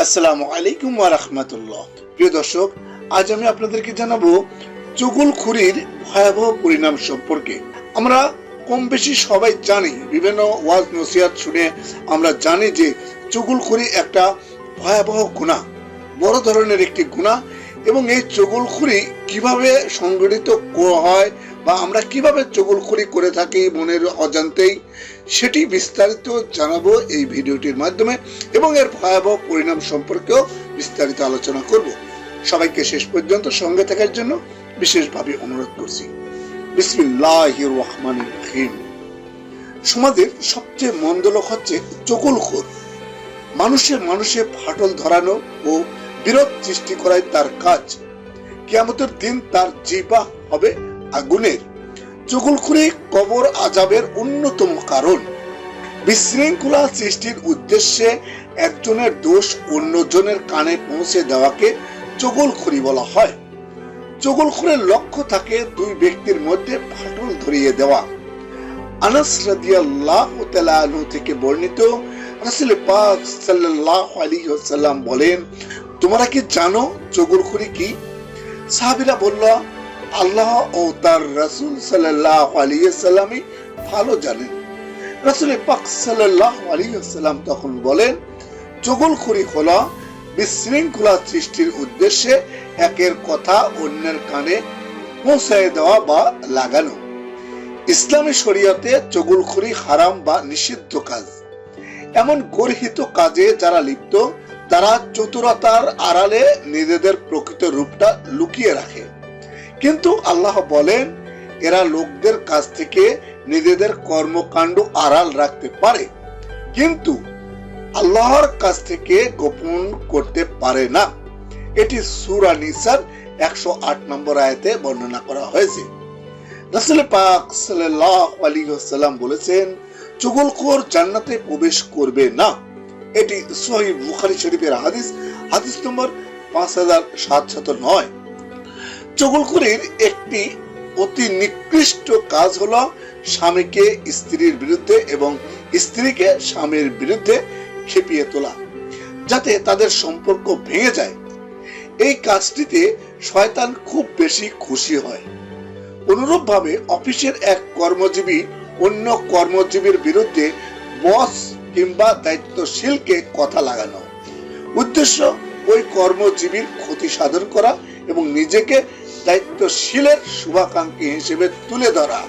আসসালামু আলাইকুম ওয়া রাহমাতুল্লাহ। প্রিয় দর্শক, আজ আমি আপনাদেরকে জানাবো চুগলখুরির ভয়াবহ পরিণাম সম্পর্কে। আমরা কম বেশি সবাই জানি, বিভিন্ন ওয়াজ নসিহত শুনে আমরা জানি যে চুগলখুরি একটা ভয়াবহ গুনাহ, বড় ধরনের একটি গুনাহ। এবং এই চুগলখুরি কিভাবে সংগঠিত হয় বা আমরা কিভাবে চুগলখুরি করে থাকি মনের অজান্তেই, সেটি বিস্তারিত জানাবো এই ভিডিওটির মাধ্যমে এবং এর ভয়াবহ পরিণাম সম্পর্কেও বিস্তারিত আলোচনা করব। সবাইকে শেষ পর্যন্ত সঙ্গে থাকার জন্য বিশেষভাবে অনুরোধ করছি। বিসমিল্লাহির রহমানির রহিম। সমাজের সবচেয়ে মন্দ লোক হচ্ছে চুগলখোর। মানুষে ফাটল ধরানো ও বিরোধ সৃষ্টি করাই তার কাজ। কিয়ামতের দিন তার জিহ্বা হবে আগুনের। চুগলখুরি কবর আযাবের অন্যতম কারণ। বিশৃঙ্খলা সৃষ্টির উদ্দেশ্যে একজনের দোষ অন্যজনের কানে পৌঁছে দেওয়াকে চুগলখুরি বলা হয়। চুগলখুরের লক্ষ্য থাকে দুই ব্যক্তির মধ্যে ফাটল ধরিয়ে দেওয়া। আনাস রাদিয়াল্লাহু তাআলা আনহু থেকে বর্ণিত, রাসূল পাক সাল্লাল্লাহু আলাইহি ওয়াসাল্লাম বলেন, তোমরা কি জানো চুগলখুরি কি? সাহাবীরা বলল, আল্লাহ ও তার রাসূল সাল্লাল্লাহু আলাইহি ওয়াসাল্লামই ভালো জানেন। রাসূল পাক সাল্লাল্লাহু আলাইহি ওয়াসাল্লাম তখন বলেন, চুগলখুরি হলো বিশৃঙ্খলা সৃষ্টির উদ্দেশ্যে একের কথা অন্যের কানে পৌঁছায় দেওয়া বা লাগানো। ইসলামী শরীয়তে চুগলখুরি হারাম বা নিষিদ্ধ কাজ। এমন গর্হিত কাজে যারা লিপ্ত তারা চতুরতার আড়ালে নিজেদের প্রকৃত রূপটা লুকিয়ে রাখে। কিন্তু আল্লাহ বলেন, এরা লোকদের কাছ থেকে নিজেদের কর্মকাণ্ড আড়াল রাখতে পারে, কিন্তু আল্লাহর কাছ থেকে গোপন করতে পারে না। এটি সূরা নিসার 108 নম্বর আয়াতে বর্ণনা করা হয়েছে। রাসূল পাক সাল্লাল্লাহু আলাইহি ওয়াসাল্লাম বলেছেন, চুগলখোর জান্নাতে প্রবেশ করবে না। এটি সহিহ বুখারী শরীফের হাদিস নম্বর 5709। চুগলখুরির একটি অতি নিকৃষ্ট কাজ হলো স্বামীকে স্ত্রীর বিরুদ্ধে এবং স্ত্রীকে স্বামীর বিরুদ্ধে খেপিয়ে তোলা, যাতে তাদের সম্পর্ক ভেঙে যায়। এই কাজটিতে শয়তান খুব বেশি খুশি হয়। অনুরূপভাবে অফিসের এক কর্মজীবী অন্য কর্মজীবীর বিরুদ্ধে বস কিংবা দায়িত্বশীলকে কথা লাগানো, উদ্দেশ্য ওই কর্মজীবীর ক্ষতি সাধন করা এবং নিজেকে দায়িত্বশীলের শুভাকাঙ্ক্ষী হিসেবে তুলে ধরা।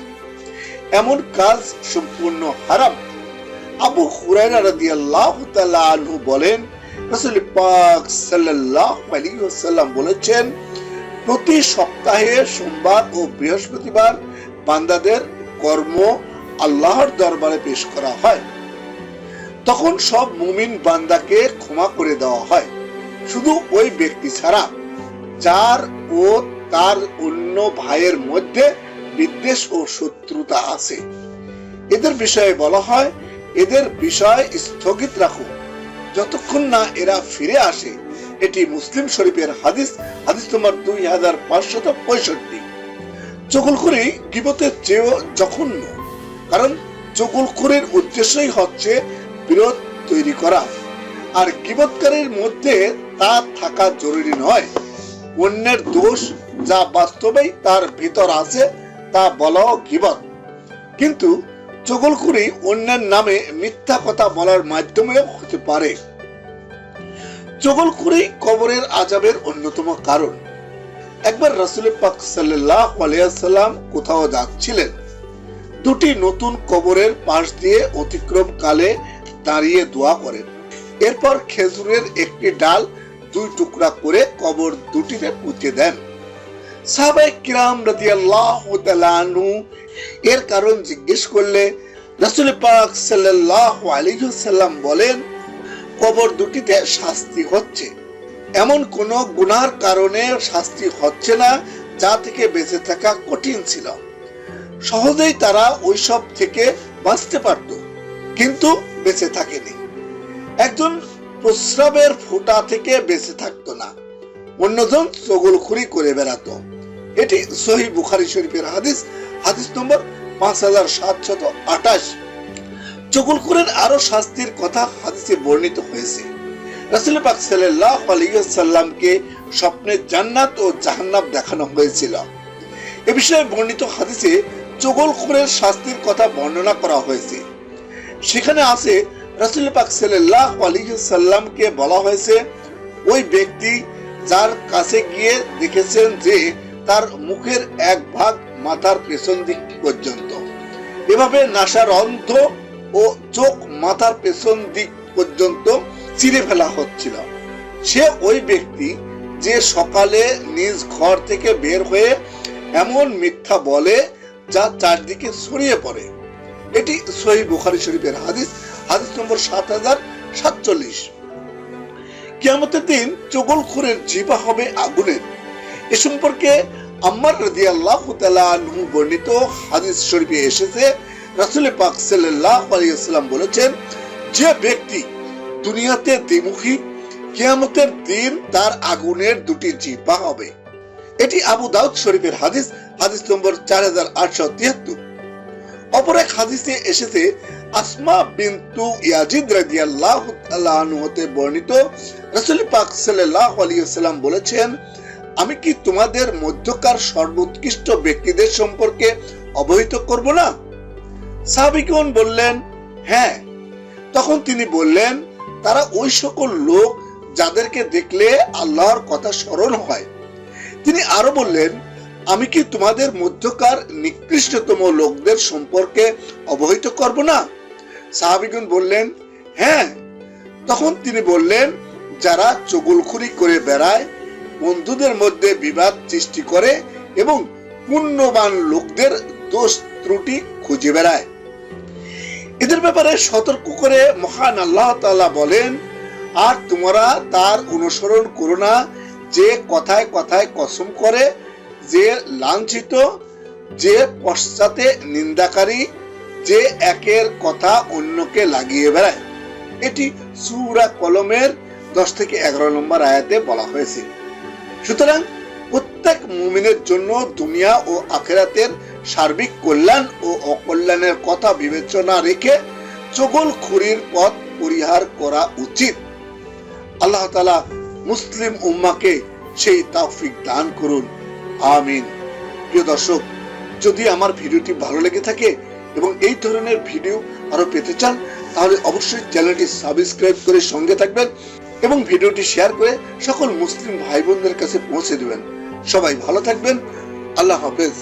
এমন কাজ সম্পূর্ণ হারাম। আবু হুরায়রা রাদিয়াল্লাহু তাআলা আনহু বলেন, রাসূল পাক সাল্লাল্লাহু আলাইহি ওয়াসাল্লাম বলেছেন, প্রতি সপ্তাহে সোমবার ও বৃহস্পতিবার বান্দাদের কর্ম আল্লাহর দরবারে পেশ করা হয়। তখন সব মুমিন বান্দাকে ক্ষমা করে দেওয়া হয়, শুধু ওই ব্যক্তি ছাড়া যার ও তার অন্য ভাইয়ের মধ্যে বিদ্বেষ ও শত্রুতা আছে। এদের বিষয়ে বলা হয়, এদের বিষয় স্থগিত রাখো যতক্ষণ না এরা ফিরে আসে। এটি মুসলিম শরীফের হাদিস নম্বর 2565। চুগলখুরি গীবতের চেয়েও জঘন্য, কারণ চুগলখুরির উদ্দেশ্যই হচ্ছে বিরোধ তৈরি করা, আর গীবতকারীর মধ্যে তা থাকা জরুরি নয়। অন্যের দোষ যা বাস্তবেই তার ভিতর আছে তা বলাও গীবত, কিন্তু চুগলখুরি অন্যের নামে মিথ্যা কথা বলার মাধ্যমে হতে পারে। চুগলখুরি কবরের আযাবের অন্যতম কারণ। একবার রাসূল পাক সাল্লাল্লাহু আলাইহি ওয়াসাল্লাম কোথাও যাচ্ছিলেন। দুটি নতুন কবরের পাশ দিয়ে অতিক্রম কালে দাঁড়িয়ে দোয়া করেন। এরপর খেজুরের একটি ডাল দুই টুকরা করে কবর দুটিতে পুঁতে দেন। সাহাবায়ে কিরাম রাদিয়াল্লাহু তাআলা আনহু এর কারণ জিজ্ঞেস করলে রাসূল পাক সাল্লাল্লাহু আলাইহি ওয়াসাল্লাম বলেন, কবর দুটিতে শাস্তি হচ্ছে। এমন কোন গুনাহর কারণে শাস্তি হচ্ছে না যা থেকে বেঁচে থাকা কঠিন ছিল। সহজেই তারা ওইসব থেকে বাঁচতে পারত, কিন্তু বেঁচে থাকেনি। একজন প্রস্রাবের ফোঁটা থেকে বেঁচে থাকতো না, অন্যজন চুগলখুরি করে বেড়াতো। এটি সহিহ বুখারী শরীফের হাদিস নম্বর 5728। চুগলখুরের আরো শাস্তির কথা হাদিসে বর্ণিত হয়েছে। রাসূল পাক সাল্লাল্লাহু আলাইহি ওয়াসাল্লামকে স্বপ্নে জান্নাত ও জাহান্নাম দেখানো হয়েছিল। এ বিষয়ে বর্ণিত হাদিসে চুগলখোরের শাস্তির কথা বর্ণনা করা হয়েছে। সেখানে আছে রাসূল পাক সাল্লাল্লাহু আলাইহি ওয়াসাল্লামকে বলা হয়েছে, ওই ব্যক্তি যার কাছে গিয়ে দেখেছেন যে তার মুখের এক ভাগ মাথার পেছন দিক পর্যন্ত, এভাবে নাসারন্ধ্র ও চোখ মাথার পেছন দিক পর্যন্ত চিরে ফেলা হচ্ছিল, সে ওই ব্যক্তি যে সকালে নিজ ঘর থেকে বের হয়ে এমন মিথ্যা বলে যা চারদিকে ছড়িয়ে পড়ে। এটি সহিহ বুখারী শরীফের হাদিস, হাদিস নম্বর 7047। কিয়ামতের দিন চুগলখোরের জিহ্বা হবে আগুনের। এ সম্পর্কে আম্মার রাদিয়াল্লাহু তাআলা আনহু বর্ণিত হাদিস শরীফে এসেছে, রাসূল পাক সাল্লাল্লাহু আলাইহি ওয়াসাল্লাম বলেছেন, যে ব্যক্তি দুনিয়াতে দ্বিমুখী, কিয়ামতের দিন তার আগুনের দুটি জিহ্বা হবে। এটি আবু দাউদ শরীফের হাদিস, হাদিস নম্বর 4873। অপর এক হাদিসে এসেছে, আসমা বিনতু ইয়াজিদ রাদিয়াল্লাহু তাআলা আনহা হতে বর্ণিত, রাসূল পাক সাল্লাল্লাহু আলাইহি ওয়াসাল্লাম বলেছেন, আমি কি তোমাদের মধ্যকার সর্বোৎকৃষ্ট ব্যক্তিদের সম্পর্কে অবহিত করব না? সাহাবীগণ বললেন, হ্যাঁ। তখন তিনি বললেন, তারা ওই সকল লোক যাদেরকে দেখলে আল্লাহর কথা স্মরণ হয়। তিনি আরো বললেন, আমি কি তোমাদের মধ্যকার নিকৃষ্টতম লোকদের সম্পর্কে অবহিত করব না? সাহাবীগণ বললেন, হ্যাঁ। তখন তিনি বললেন, যারা চুগলখুরি করে বেড়ায়, বন্ধুদের মধ্যে বিবাদ সৃষ্টি করে এবং পুণ্যবান লোকদের দোষ ত্রুটি খুঁজে বেড়ায়। এদের ব্যাপারে সতর্ক করে মহান আল্লাহ তাআলা বলেন, আর তোমরা তার অনুসরণ করো না, যে কথায় কথায় কসম করে, যে লাঞ্ছিত, যে পশ্চাতে নিন্দাকারী, যে একের কথা অন্যকে লাগিয়ে বেড়ায়। এটি সূরা কলমের 10 থেকে 11 নম্বর আয়াতে বলা হয়েছে। সুতরাং প্রত্যেক মুমিনের জন্য দুনিয়া ও আখিরাতের সার্বিক কল্যাণ ও অকল্যাণের কথা বিবেচনা রেখে চুগলখুরির পথ পরিহার করা উচিত। আল্লাহ তাআলা মুসলিম উম্মাহকে সেই তৌফিক দান করুন, আমিন। প্রিয় দর্শক, যদি আমার ভিডিওটি ভালো লেগে থাকে এবং এই ধরনের ভিডিও আরো পেতে চান, তাহলে অবশ্যই চ্যানেলটি সাবস্ক্রাইব করে সঙ্গে থাকবেন এবং ভিডিওটি শেয়ার করে সকল মুসলিম ভাই বোনদের কাছে পৌঁছে দেবেন। সবাই ভালো থাকবেন। আল্লাহ হাফেজ।